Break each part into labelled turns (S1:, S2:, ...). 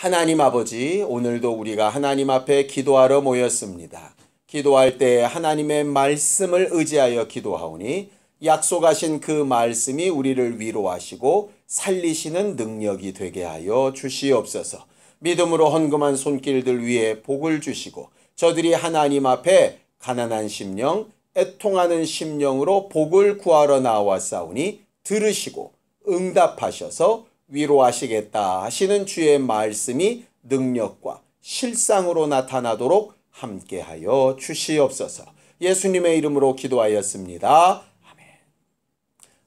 S1: 하나님 아버지, 오늘도 우리가 하나님 앞에 기도하러 모였습니다. 기도할 때 하나님의 말씀을 의지하여 기도하오니 약속하신 그 말씀이 우리를 위로하시고 살리시는 능력이 되게 하여 주시옵소서. 믿음으로 헌금한 손길들 위에 복을 주시고 저들이 하나님 앞에 가난한 심령, 애통하는 심령으로 복을 구하러 나왔사오니 들으시고 응답하셔서 위로하시겠다 하시는 주의 말씀이 능력과 실상으로 나타나도록 함께하여 주시옵소서. 예수님의 이름으로 기도하였습니다. 아멘.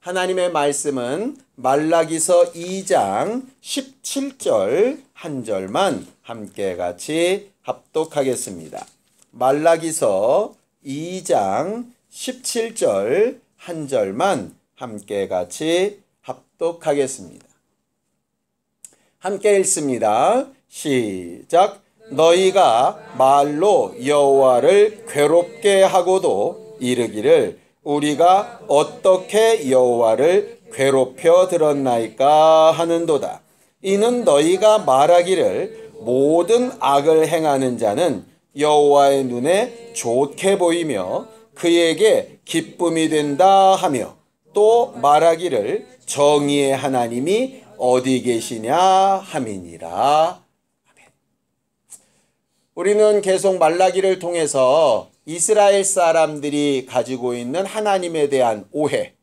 S1: 하나님의 말씀은 말라기서 2장 17절 한 절만 함께 같이 합독하겠습니다. 말라기서 2장 17절 한 절만 함께 같이 합독하겠습니다. 함께 읽습니다. 시작. 너희가 말로 여호와를 괴롭게 하고도 이르기를 우리가 어떻게 여호와를 괴롭혀 들었나이까 하는도다. 이는 너희가 말하기를 모든 악을 행하는 자는 여호와의 눈에 좋게 보이며 그에게 기쁨이 된다 하며 또 말하기를 정의의 하나님이 어디 계시냐 함이니라. 아멘. 우리는 계속 말라기를 통해서 이스라엘 사람들이 가지고 있는 하나님에 대한 오해,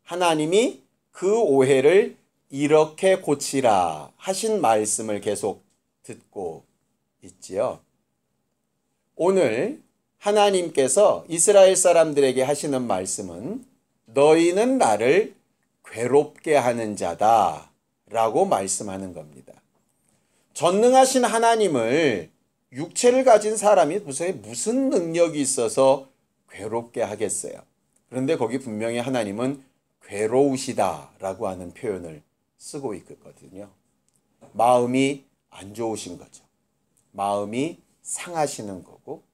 S1: 하나님이 그 오해를 이렇게 고치라 하신 말씀을 계속 듣고 있지요. 오늘 하나님께서 이스라엘 사람들에게 하시는 말씀은 너희는 나를 괴롭게 하는 자다 라고 말씀하는 겁니다. 전능하신 하나님을 육체를 가진 사람이 무슨 능력이 있어서 괴롭게 하겠어요. 그런데 거기 분명히 하나님은 괴로우시다 라고 하는 표현을 쓰고 있거든요. 마음이 안 좋으신 거죠. 마음이 상하시는 거고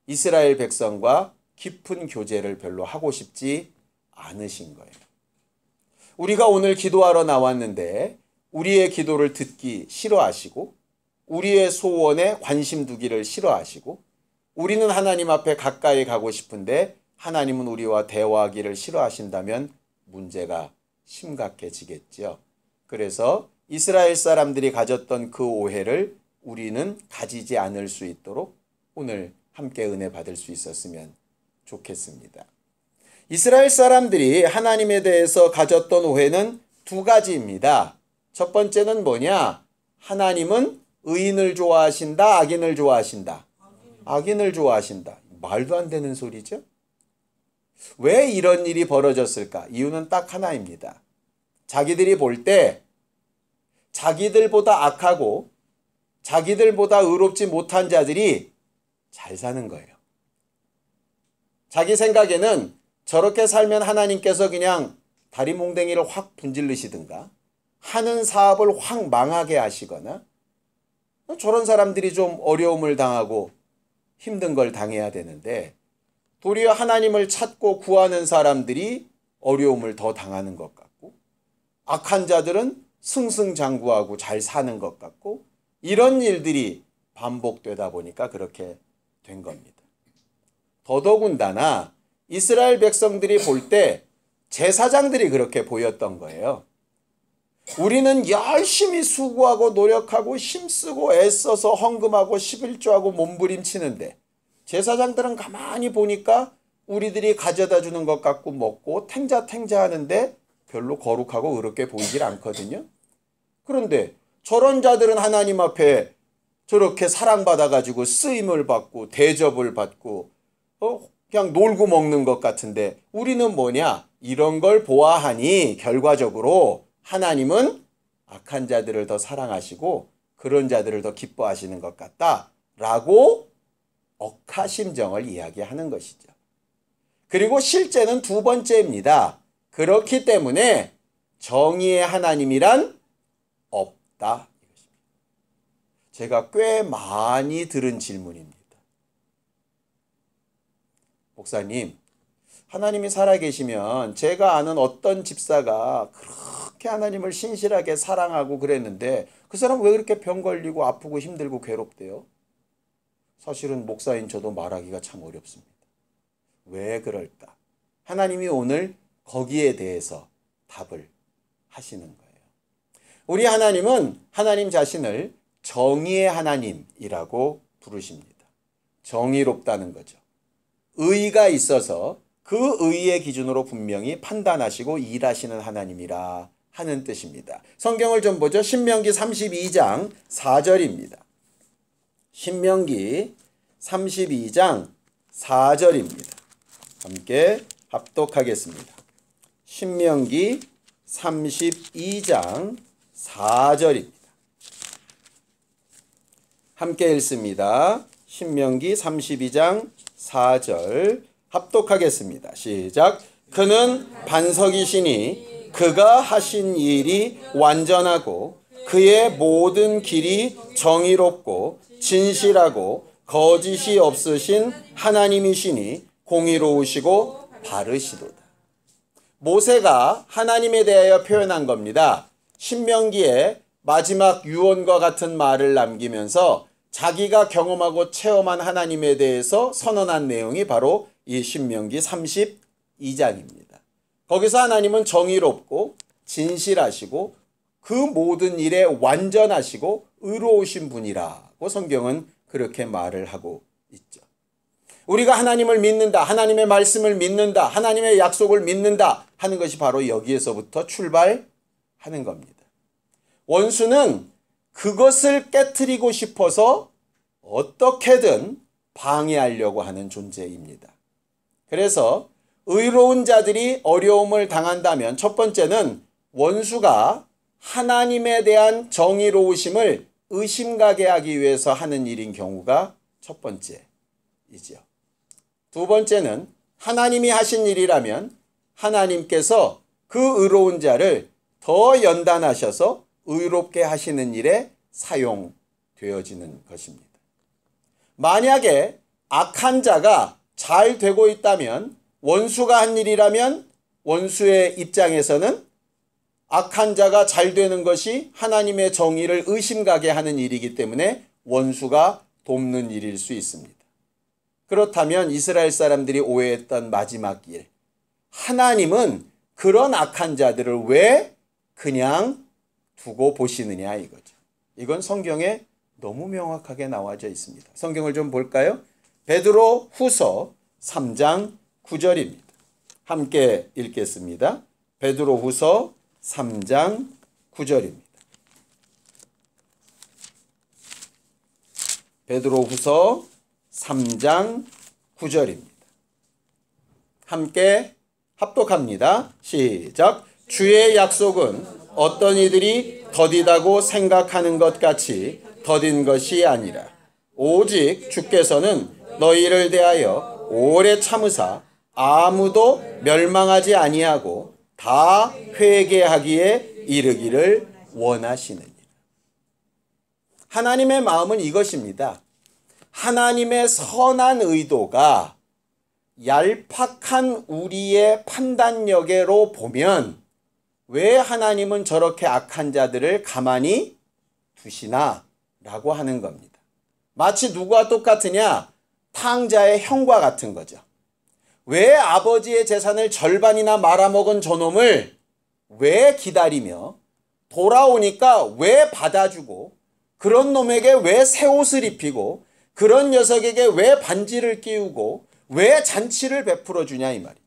S1: 이스라엘 백성과 깊은 교제를 별로 하고 싶지 않으신 거예요. 우리가 오늘 기도하러 나왔는데 우리의 기도를 듣기 싫어하시고 우리의 소원에 관심 두기를 싫어하시고 우리는 하나님 앞에 가까이 가고 싶은데 하나님은 우리와 대화하기를 싫어하신다면 문제가 심각해지겠죠. 그래서 이스라엘 사람들이 가졌던 그 오해를 우리는 가지지 않을 수 있도록 오늘 함께 은혜 받을 수 있었으면 좋겠습니다. 이스라엘 사람들이 하나님에 대해서 가졌던 오해는 두 가지입니다. 첫 번째는 뭐냐? 하나님은 의인을 좋아하신다, 악인을 좋아하신다. 악인을 좋아하신다. 말도 안 되는 소리죠? 왜 이런 일이 벌어졌을까? 이유는 딱 하나입니다. 자기들이 볼 때 자기들보다 악하고 자기들보다 의롭지 못한 자들이 잘 사는 거예요. 자기 생각에는 저렇게 살면 하나님께서 그냥 다리 몽댕이를 확 분질르시든가 하는 사업을 확 망하게 하시거나 저런 사람들이 좀 어려움을 당하고 힘든 걸 당해야 되는데 도리어 하나님을 찾고 구하는 사람들이 어려움을 더 당하는 것 같고 악한 자들은 승승장구하고 잘 사는 것 같고 이런 일들이 반복되다 보니까 그렇게 된 겁니다. 더더군다나 이스라엘 백성들이 볼 때 제사장들이 그렇게 보였던 거예요. 우리는 열심히 수고하고 노력하고 힘쓰고 애써서 헌금하고 11조하고 몸부림치는데 제사장들은 가만히 보니까 우리들이 가져다 주는 것 같고 먹고 탱자탱자 하는데 별로 거룩하고 의롭게 보이질 않거든요. 그런데 저런 자들은 하나님 앞에 저렇게 사랑받아가지고 쓰임을 받고 대접을 받고 그냥 놀고 먹는 것 같은데 우리는 뭐냐? 이런 걸 보아하니 결과적으로 하나님은 악한 자들을 더 사랑하시고 그런 자들을 더 기뻐하시는 것 같다라고 억하심정을 이야기하는 것이죠. 그리고 실제는 두 번째입니다. 그렇기 때문에 정의의 하나님이란 없다. 제가 꽤 많이 들은 질문입니다. 목사님, 하나님이 살아계시면 제가 아는 어떤 집사가 그렇게 하나님을 신실하게 사랑하고 그랬는데 그 사람 왜 그렇게 병 걸리고 아프고 힘들고 괴롭대요? 사실은 목사인 저도 말하기가 참 어렵습니다. 왜 그럴까? 하나님이 오늘 거기에 대해서 답을 하시는 거예요. 우리 하나님은 하나님 자신을 정의의 하나님이라고 부르십니다. 정의롭다는 거죠. 의가 있어서 그 의의 기준으로 분명히 판단하시고 일하시는 하나님이라 하는 뜻입니다. 성경을 좀 보죠. 신명기 32장 4절입니다. 신명기 32장 4절입니다. 함께 합독하겠습니다. 신명기 32장 4절입니다. 함께 읽습니다. 신명기 32장 4절 합독하겠습니다. 시작. 그는 반석이시니 그가 하신 일이 완전하고 그의 모든 길이 정의롭고 진실하고 거짓이 없으신 하나님이시니 공의로우시고 바르시도다. 모세가 하나님에 대하여 표현한 겁니다. 신명기에 마지막 유언과 같은 말을 남기면서 자기가 경험하고 체험한 하나님에 대해서 선언한 내용이 바로 이 신명기 32장입니다. 거기서 하나님은 정의롭고 진실하시고 그 모든 일에 완전하시고 의로우신 분이라고 성경은 그렇게 말을 하고 있죠. 우리가 하나님을 믿는다, 하나님의 말씀을 믿는다, 하나님의 약속을 믿는다 하는 것이 바로 여기에서부터 출발하는 겁니다. 원수는 그것을 깨트리고 싶어서 어떻게든 방해하려고 하는 존재입니다. 그래서 의로운 자들이 어려움을 당한다면 첫 번째는 원수가 하나님에 대한 정의로우심을 의심가게 하기 위해서 하는 일인 경우가 첫 번째이죠. 두 번째는 하나님이 하신 일이라면 하나님께서 그 의로운 자를 더 연단하셔서 의롭게 하시는 일에 사용되어지는 것입니다. 만약에 악한 자가 잘 되고 있다면 원수가 한 일이라면 원수의 입장에서는 악한 자가 잘 되는 것이 하나님의 정의를 의심가게 하는 일이기 때문에 원수가 돕는 일일 수 있습니다. 그렇다면 이스라엘 사람들이 오해했던 마지막 일, 하나님은 그런 악한 자들을 왜 그냥 두고 보시느냐 이거죠. 이건 성경에 너무 명확하게 나와져 있습니다. 성경을 좀 볼까요? 베드로 후서 3장 9절입니다. 함께 읽겠습니다. 베드로 후서 3장 9절입니다. 베드로 후서 3장 9절입니다. 함께 합독합니다. 시작. 주의 약속은 어떤 이들이 더디다고 생각하는 것 같이 더딘 것이 아니라 오직 주께서는 너희를 대하여 오래 참으사 아무도 멸망하지 아니하고 다 회개하기에 이르기를 원하시느니라. 하나님의 마음은 이것입니다. 하나님의 선한 의도가 얄팍한 우리의 판단력으로 보면 왜 하나님은 저렇게 악한 자들을 가만히 두시나? 라고 하는 겁니다. 마치 누구와 똑같으냐? 탕자의 형과 같은 거죠. 왜 아버지의 재산을 절반이나 말아먹은 저놈을 왜 기다리며 돌아오니까 왜 받아주고 그런 놈에게 왜 새 옷을 입히고 그런 녀석에게 왜 반지를 끼우고 왜 잔치를 베풀어 주냐 이 말이죠.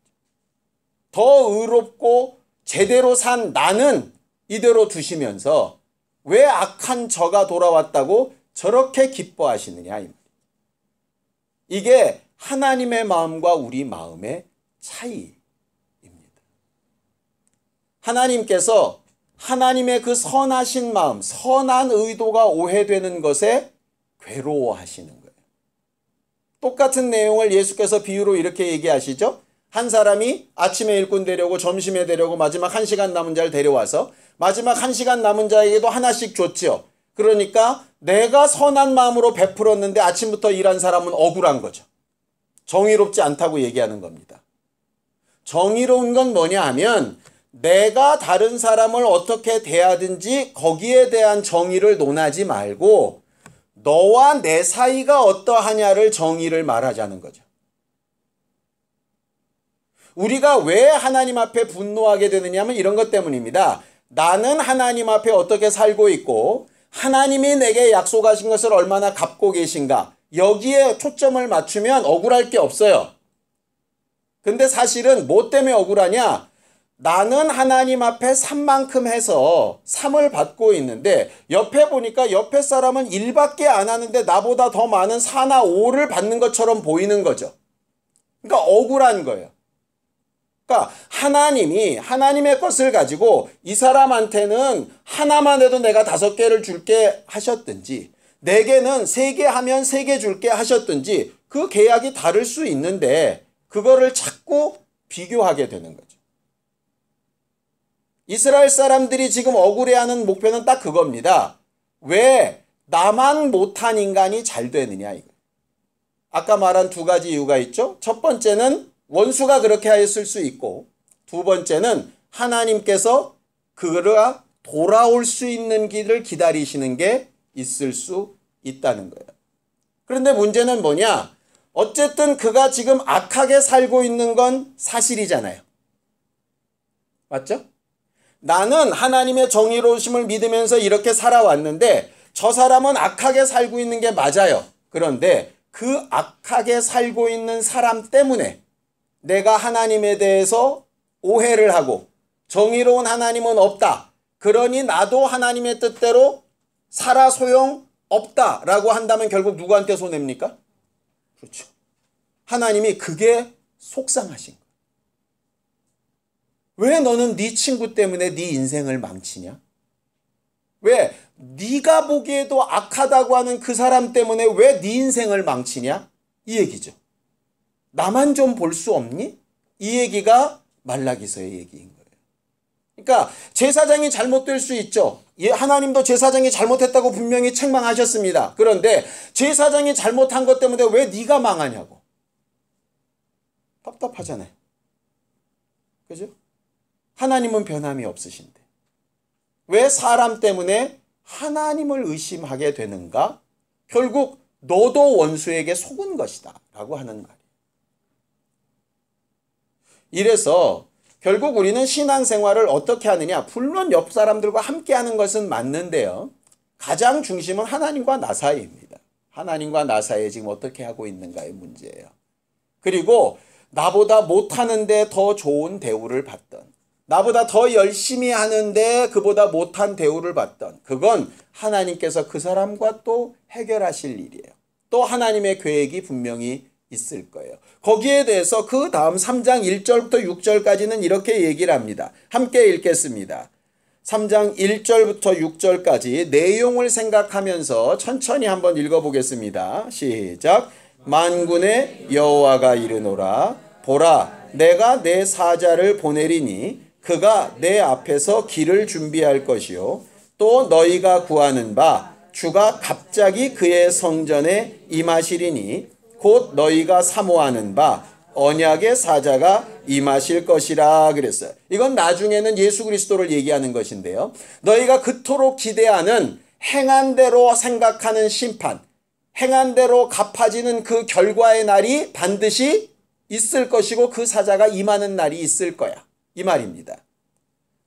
S1: 더 의롭고 제대로 산 나는 이대로 두시면서 왜 악한 저가 돌아왔다고 저렇게 기뻐하시느냐 이 말이죠. 이게 하나님의 마음과 우리 마음의 차이입니다. 하나님께서 하나님의 그 선하신 마음, 선한 의도가 오해되는 것에 괴로워하시는 거예요. 똑같은 내용을 예수께서 비유로 이렇게 얘기하시죠. 한 사람이 아침에 일꾼 데려오고 점심에 데려오고 마지막 1시간 남은 자를 데려와서 마지막 1시간 남은 자에게도 하나씩 줬죠. 그러니까 내가 선한 마음으로 베풀었는데 아침부터 일한 사람은 억울한 거죠. 정의롭지 않다고 얘기하는 겁니다. 정의로운 건 뭐냐 하면 내가 다른 사람을 어떻게 대하든지 거기에 대한 정의를 논하지 말고 너와 내 사이가 어떠하냐를 정의를 말하자는 거죠. 우리가 왜 하나님 앞에 분노하게 되느냐면 이런 것 때문입니다. 나는 하나님 앞에 어떻게 살고 있고 하나님이 내게 약속하신 것을 얼마나 갚고 계신가, 여기에 초점을 맞추면 억울할 게 없어요. 근데 사실은 뭐 때문에 억울하냐? 나는 하나님 앞에 산만큼 해서 상을 받고 있는데 옆에 보니까 옆에 사람은 일밖에 안 하는데 나보다 더 많은 4나 5를 받는 것처럼 보이는 거죠. 그러니까 억울한 거예요. 그러니까 하나님이 하나님의 것을 가지고 이 사람한테는 하나만 해도 내가 5개를 줄게 하셨든지 내게는 3개 하면 3개 줄게 하셨든지 그 계약이 다를 수 있는데 그거를 자꾸 비교하게 되는 거죠. 이스라엘 사람들이 지금 억울해하는 목표는 딱 그겁니다. 왜 나만 못한 인간이 잘 되느냐 이거. 아까 말한 2가지 이유가 있죠. 첫 번째는 원수가 그렇게 하였을 수 있고, 두 번째는 하나님께서 그가 돌아올 수 있는 길을 기다리시는 게 있을 수 있다는 거예요. 그런데 문제는 뭐냐? 어쨌든 그가 지금 악하게 살고 있는 건 사실이잖아요. 맞죠? 나는 하나님의 정의로우심을 믿으면서 이렇게 살아왔는데 저 사람은 악하게 살고 있는 게 맞아요. 그런데 그 악하게 살고 있는 사람 때문에 내가 하나님에 대해서 오해를 하고 정의로운 하나님은 없다. 그러니 나도 하나님의 뜻대로 살아 소용없다라고 한다면 결국 누구한테 손해입니까? 그렇죠. 하나님이 그게 속상하신 거예요. 왜 너는 네 친구 때문에 네 인생을 망치냐? 왜 네가 보기에도 악하다고 하는 그 사람 때문에 왜 네 인생을 망치냐? 이 얘기죠. 나만 좀 볼 수 없니? 이 얘기가 말라기서의 얘기인 거예요. 그러니까 제사장이 잘못될 수 있죠. 하나님도 제사장이 잘못했다고 분명히 책망하셨습니다. 그런데 제사장이 잘못한 것 때문에 왜 네가 망하냐고. 답답하잖아요. 그죠? 하나님은 변함이 없으신데 왜 사람 때문에 하나님을 의심하게 되는가? 결국 너도 원수에게 속은 것이다 라고 하는 말이에요. 이래서 결국 우리는 신앙생활을 어떻게 하느냐? 물론 옆 사람들과 함께 하는 것은 맞는데요. 가장 중심은 하나님과 나 사이입니다. 하나님과 나 사이에 지금 어떻게 하고 있는가의 문제예요. 그리고 나보다 못하는데 더 좋은 대우를 받던, 나보다 더 열심히 하는데 그보다 못한 대우를 받던, 그건 하나님께서 그 사람과 또 해결하실 일이에요. 또 하나님의 계획이 분명히 있을 거예요. 거기에 대해서 그 다음 3장 1절부터 6절까지는 이렇게 얘기를 합니다. 함께 읽겠습니다. 3장 1절부터 6절까지 내용을 생각하면서 천천히 한번 읽어보겠습니다. 시작. 만군의 여호와가 이르노라. 보라, 내가 내 사자를 보내리니 그가 내 앞에서 길을 준비할 것이요 또 너희가 구하는 바 주가 갑자기 그의 성전에 임하시리니 곧 너희가 사모하는 바 언약의 사자가 임하실 것이라 그랬어요. 이건 나중에는 예수 그리스도를 얘기하는 것인데요. 너희가 그토록 기대하는 행한 대로 생각하는 심판, 행한 대로 갚아지는 그 결과의 날이 반드시 있을 것이고 그 사자가 임하는 날이 있을 거야. 이 말입니다.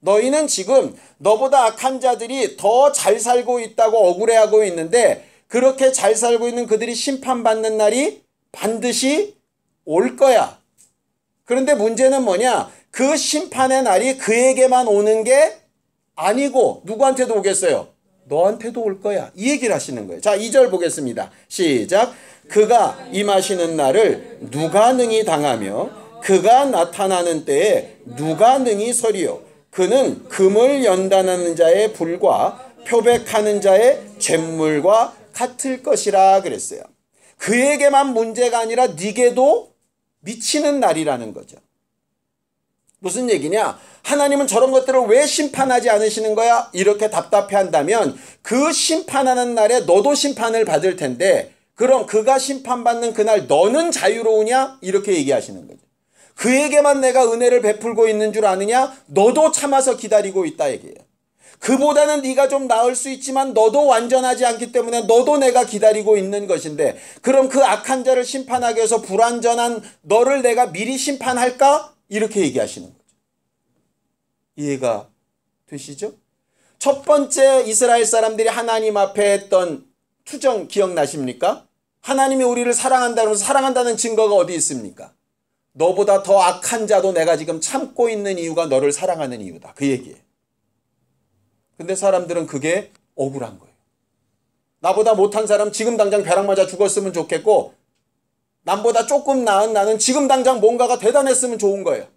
S1: 너희는 지금 너보다 악한 자들이 더 잘 살고 있다고 억울해하고 있는데 그렇게 잘 살고 있는 그들이 심판받는 날이 반드시 올 거야. 그런데 문제는 뭐냐? 그 심판의 날이 그에게만 오는 게 아니고 누구한테도 오겠어요? 너한테도 올 거야. 이 얘기를 하시는 거예요. 자, 2절 보겠습니다. 시작. 그가 임하시는 날을 누가 능히 당하며 그가 나타나는 때에 누가 능히 서리요. 그는 금을 연단하는 자의 불과 표백하는 자의 잿물과 같을 것이라 그랬어요. 그에게만 문제가 아니라 네게도 미치는 날이라는 거죠. 무슨 얘기냐? 하나님은 저런 것들을 왜 심판하지 않으시는 거야? 이렇게 답답해한다면 그 심판하는 날에 너도 심판을 받을 텐데 그럼 그가 심판받는 그날 너는 자유로우냐? 이렇게 얘기하시는 거죠. 그에게만 내가 은혜를 베풀고 있는 줄 아느냐? 너도 참아서 기다리고 있다 얘기예요. 그보다는 네가 좀 나을 수 있지만 너도 완전하지 않기 때문에 너도 내가 기다리고 있는 것인데, 그럼 그 악한 자를 심판하기 위해서 불완전한 너를 내가 미리 심판할까? 이렇게 얘기하시는 거죠. 이해가 되시죠? 첫 번째 이스라엘 사람들이 하나님 앞에 했던 투정 기억나십니까? 하나님이 우리를 사랑한다고 해서 사랑한다는 증거가 어디 있습니까? 너보다 더 악한 자도 내가 지금 참고 있는 이유가 너를 사랑하는 이유다. 그 얘기예요. 근데 사람들은 그게 억울한 거예요. 나보다 못한 사람 지금 당장 벼락 맞아 죽었으면 좋겠고, 남보다 조금 나은 나는 지금 당장 뭔가가 대단했으면 좋은 거예요.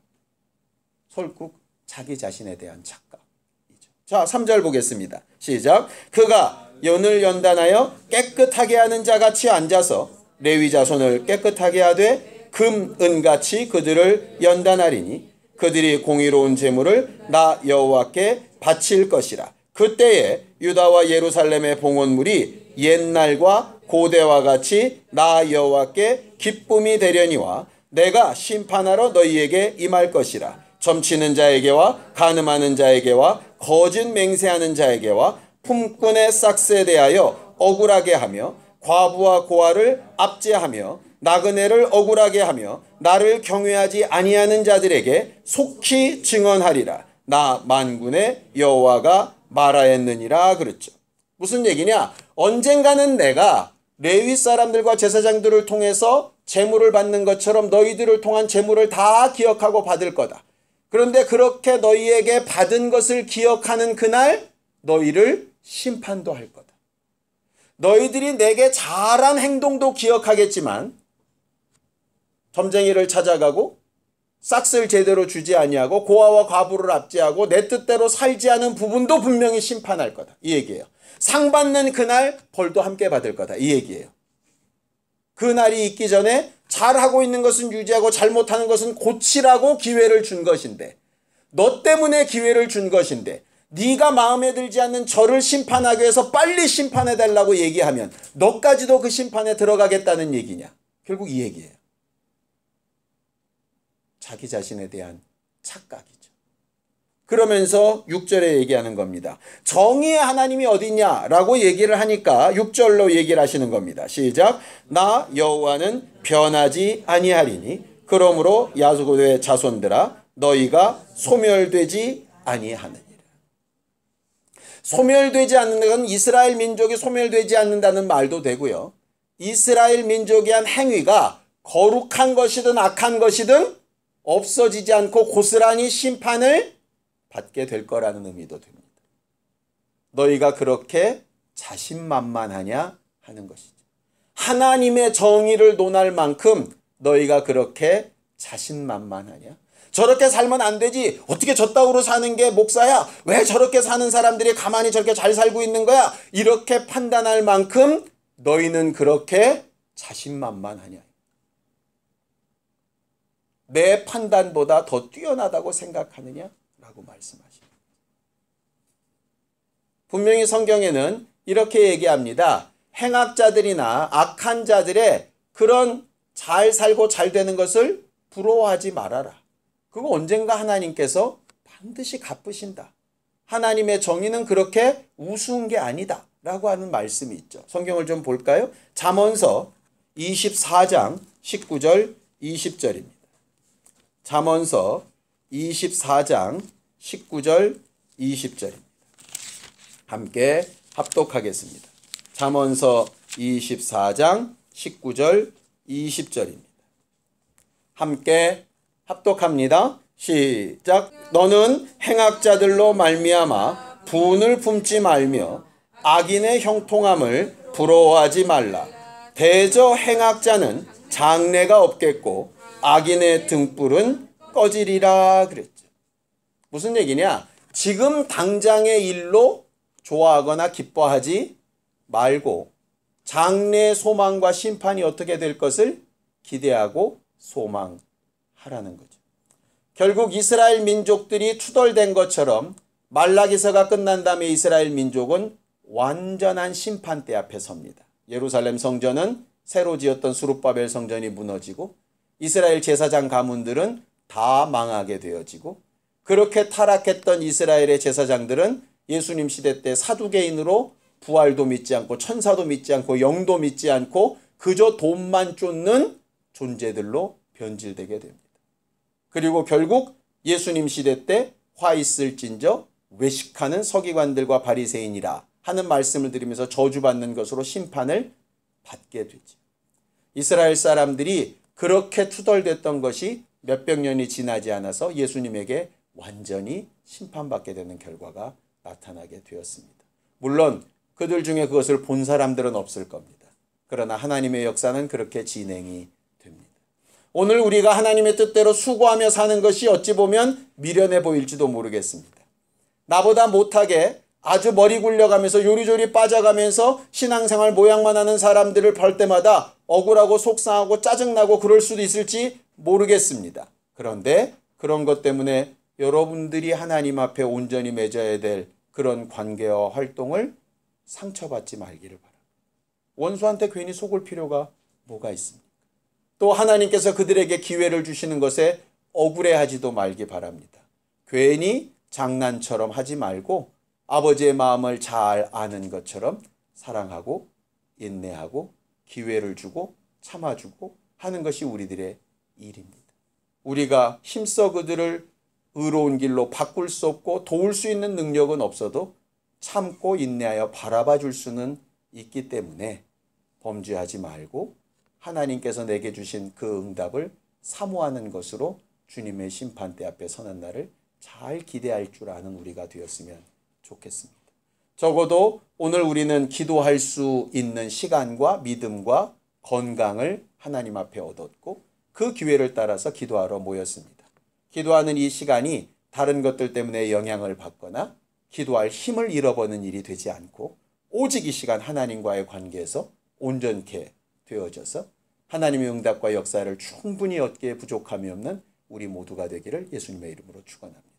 S1: 설국 자기 자신에 대한 착각이죠. 자, 3절 보겠습니다. 시작. 그가 연을 연단하여 깨끗하게 하는 자같이 앉아서 레위 자손을 깨끗하게 하되 금, 은같이 그들을 연단하리니 그들이 공의로운 제물을 나 여호와께 바칠 것이라. 그때에 유다와 예루살렘의 봉헌물이 옛날과 고대와 같이 나 여호와께 기쁨이 되려니와 내가 심판하러 너희에게 임할 것이라. 점치는 자에게와 간음하는 자에게와 거짓 맹세하는 자에게와 품꾼의 싹스에 대하여 억울하게 하며 과부와 고아를 압제하며 나그네를 억울하게 하며 나를 경외하지 아니하는 자들에게 속히 증언하리라. 나 만군의 여호와가 말하였느니라 그랬죠. 무슨 얘기냐? 언젠가는 내가 레위 사람들과 제사장들을 통해서 제물을 받는 것처럼 너희들을 통한 제물을 다 기억하고 받을 거다. 그런데 그렇게 너희에게 받은 것을 기억하는 그날 너희를 심판도 할 거다. 너희들이 내게 잘한 행동도 기억하겠지만 점쟁이를 찾아가고 싹스를 제대로 주지 아니하고 고아와 과부를 압제하고 내 뜻대로 살지 않은 부분도 분명히 심판할 거다. 이 얘기예요. 상 받는 그날 벌도 함께 받을 거다. 이 얘기예요. 그 날이 있기 전에 잘하고 있는 것은 유지하고 잘못하는 것은 고치라고 기회를 준 것인데, 너 때문에 기회를 준 것인데 네가 마음에 들지 않는 저를 심판하기 위해서 빨리 심판해달라고 얘기하면 너까지도 그 심판에 들어가겠다는 얘기냐? 결국 이 얘기예요. 자기 자신에 대한 착각이죠. 그러면서 6절에 얘기하는 겁니다. 정의의 하나님이 어디 있냐라고 얘기를 하니까 6절로 얘기를 하시는 겁니다. 시작. 나 여호와는 변하지 아니하리니 그러므로 야고의 자손들아 너희가 소멸되지 아니하느니라. 소멸되지 않는 건 이스라엘 민족이 소멸되지 않는다는 말도 되고요. 이스라엘 민족이 한 행위가 거룩한 것이든 악한 것이든 없어지지 않고 고스란히 심판을 받게 될 거라는 의미도 됩니다. 너희가 그렇게 자신만만하냐 하는 것이죠. 하나님의 정의를 논할 만큼 너희가 그렇게 자신만만하냐? 저렇게 살면 안 되지. 어떻게 저따구로 사는 게 목사야? 왜 저렇게 사는 사람들이 가만히 저렇게 잘 살고 있는 거야? 이렇게 판단할 만큼 너희는 그렇게 자신만만하냐? 내 판단보다 더 뛰어나다고 생각하느냐? 라고 말씀하십니다. 분명히 성경에는 이렇게 얘기합니다. 행악자들이나 악한 자들의 그런 잘 살고 잘 되는 것을 부러워하지 말아라. 그거 언젠가 하나님께서 반드시 갚으신다. 하나님의 정의는 그렇게 우스운 게 아니다. 라고 하는 말씀이 있죠. 성경을 좀 볼까요? 잠언서 24장 19절 20절입니다. 잠언서 24장 19절 20절입니다. 함께 합독하겠습니다. 잠언서 24장 19절 20절입니다. 함께 합독합니다. 시작. 너는 행악자들로 말미암아 분을 품지 말며 악인의 형통함을 부러워하지 말라. 대저 행악자는 장래가 없겠고 악인의 등불은 꺼지리라 그랬죠. 무슨 얘기냐? 지금 당장의 일로 좋아하거나 기뻐하지 말고 장래의 소망과 심판이 어떻게 될 것을 기대하고 소망하라는 거죠. 결국 이스라엘 민족들이 투덜댄 것처럼 말라기서가 끝난 다음에 이스라엘 민족은 완전한 심판대 앞에 섭니다. 예루살렘 성전은 새로 지었던 스룹바벨 성전이 무너지고 이스라엘 제사장 가문들은 다 망하게 되어지고, 그렇게 타락했던 이스라엘의 제사장들은 예수님 시대 때 사두개인으로 부활도 믿지 않고 천사도 믿지 않고 영도 믿지 않고 그저 돈만 쫓는 존재들로 변질되게 됩니다. 그리고 결국 예수님 시대 때 화 있을진저 외식하는 서기관들과 바리새인이라 하는 말씀을 드리면서 저주받는 것으로 심판을 받게 되죠. 이스라엘 사람들이 그렇게 투덜댔던 것이 몇백 년이 지나지 않아서 예수님에게 완전히 심판받게 되는 결과가 나타나게 되었습니다. 물론 그들 중에 그것을 본 사람들은 없을 겁니다. 그러나 하나님의 역사는 그렇게 진행이 됩니다. 오늘 우리가 하나님의 뜻대로 수고하며 사는 것이 어찌 보면 미련해 보일지도 모르겠습니다. 나보다 못하게 아주 머리 굴려가면서 요리조리 빠져가면서 신앙생활 모양만 하는 사람들을 볼 때마다 억울하고 속상하고 짜증나고 그럴 수도 있을지 모르겠습니다. 그런데 그런 것 때문에 여러분들이 하나님 앞에 온전히 맺어야 될 그런 관계와 활동을 상처받지 말기를 바랍니다. 원수한테 괜히 속을 필요가 뭐가 있습니까? 또 하나님께서 그들에게 기회를 주시는 것에 억울해하지도 말기 바랍니다. 괜히 장난처럼 하지 말고 아버지의 마음을 잘 아는 것처럼 사랑하고 인내하고 기회를 주고 참아주고 하는 것이 우리들의 일입니다. 우리가 힘써 그들을 의로운 길로 바꿀 수 없고 도울 수 있는 능력은 없어도 참고 인내하여 바라봐 줄 수는 있기 때문에 범죄하지 말고 하나님께서 내게 주신 그 응답을 사모하는 것으로 주님의 심판대 앞에 서는 날을 잘 기대할 줄 아는 우리가 되었으면 좋겠습니다. 적어도 오늘 우리는 기도할 수 있는 시간과 믿음과 건강을 하나님 앞에 얻었고 그 기회를 따라서 기도하러 모였습니다. 기도하는 이 시간이 다른 것들 때문에 영향을 받거나 기도할 힘을 잃어버리는 일이 되지 않고 오직 이 시간 하나님과의 관계에서 온전케 되어져서 하나님의 응답과 역사를 충분히 얻기에 부족함이 없는 우리 모두가 되기를 예수님의 이름으로 축원합니다.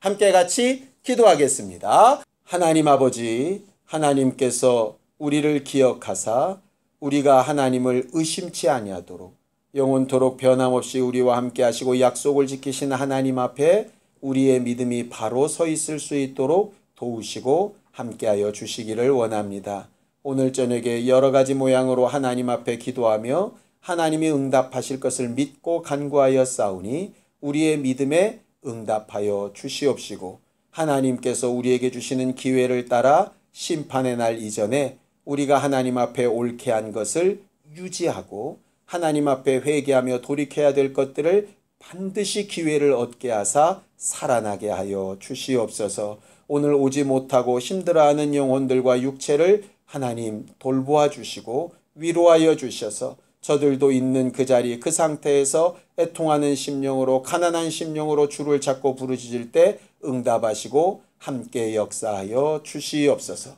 S1: 함께 같이 기도하겠습니다. 하나님 아버지, 하나님께서 우리를 기억하사 우리가 하나님을 의심치 아니하도록 영원토록 변함없이 우리와 함께 하시고 약속을 지키신 하나님 앞에 우리의 믿음이 바로 서 있을 수 있도록 도우시고 함께하여 주시기를 원합니다. 오늘 저녁에 여러 가지 모양으로 하나님 앞에 기도하며 하나님이 응답하실 것을 믿고 간구하여 싸우니 우리의 믿음에 응답하여 주시옵시고 하나님께서 우리에게 주시는 기회를 따라 심판의 날 이전에 우리가 하나님 앞에 옳게 한 것을 유지하고 하나님 앞에 회개하며 돌이켜야 될 것들을 반드시 기회를 얻게 하사 살아나게 하여 주시옵소서. 오늘 오지 못하고 힘들어하는 영혼들과 육체를 하나님 돌보아 주시고 위로하여 주셔서 저들도 있는 그 자리 그 상태에서 애통하는 심령으로 가난한 심령으로 주를 찾고 부르짖을 때 응답하시고 함께 역사하여 주시옵소서.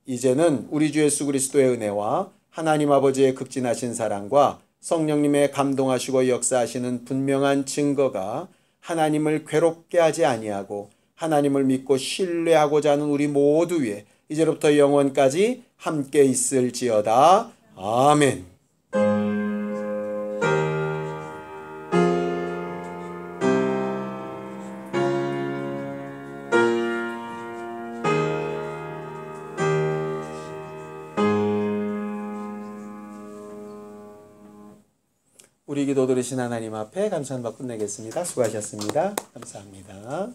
S1: 이제는 우리 주 예수 그리스도의 은혜와 하나님 아버지의 극진하신 사랑과 성령님의 감동하시고 역사하시는 분명한 증거가 하나님을 괴롭게 하지 아니하고 하나님을 믿고 신뢰하고자 하는 우리 모두 위에 이제로부터 영원까지 함께 있을지어다. 아멘. 우리 기도 들으신 하나님 앞에 감사한 바 끝내겠습니다. 수고하셨습니다. 감사합니다.